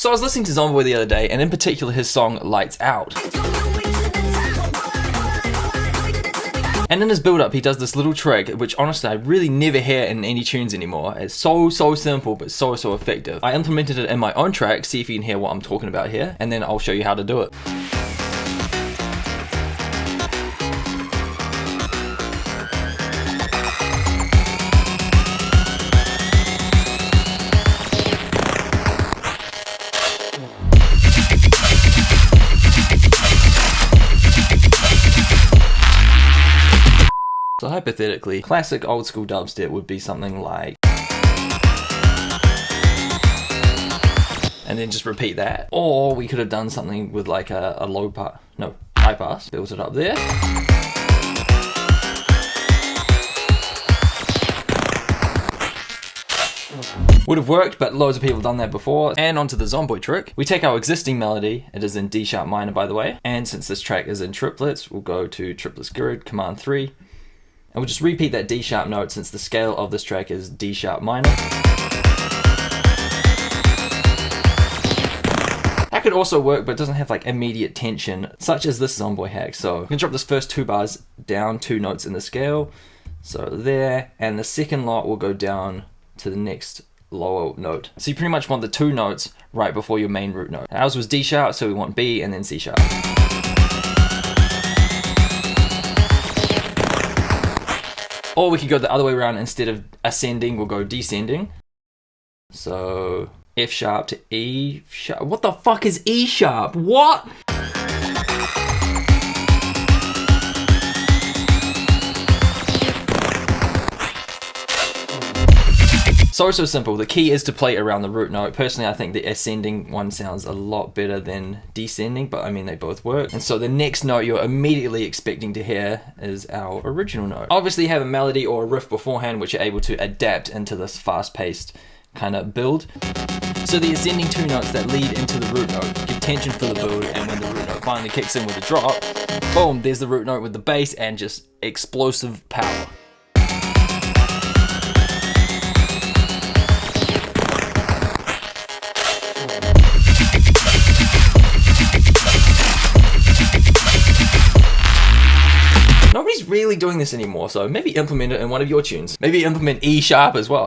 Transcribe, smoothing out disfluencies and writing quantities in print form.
So I was listening to Zomboy the other day, and in particular his song Lights Out. And in his build-up, he does this little trick, which honestly I really never hear in any tunes anymore. It's so simple, but so effective. I implemented it in my own track, see if you can hear what I'm talking about here, and then I'll show you how to do it. So hypothetically, classic old school dubstep would be something like, and then just repeat that. Or we could have done something with like a high pass, built it up there. Would have worked, but loads of people have done that before. And onto the Zomboy trick. We take our existing melody, it is in D sharp minor by the way, and since this track is in triplets, we'll go to triplets grid, command 3. And we'll just repeat that D sharp note since the scale of this track is D sharp minor. That could also work, but it doesn't have like immediate tension, such as this Zomboy hack. So I'm gonna drop this first 2 bars down 2 notes in the scale. So there, and the second lot will go down to the next lower note. So you pretty much want the 2 notes right before your main root note. Ours was D sharp, so we want B and then C sharp. Or we could go the other way around. Instead of ascending, we'll go descending. So F sharp to E sharp. What the fuck is E sharp? What? So simple. The key is to play around the root note. Personally, I think the ascending one sounds a lot better than descending, but I mean, they both work. And so the next note you're immediately expecting to hear is our original note. Obviously, you have a melody or a riff beforehand, which you're able to adapt into this fast-paced kind of build. So the ascending 2 notes that lead into the root note give tension for the build, and when the root note finally kicks in with a drop, boom, there's the root note with the bass and just explosive power. Nobody's really doing this anymore, so maybe implement it in one of your tunes. Maybe implement E sharp as well.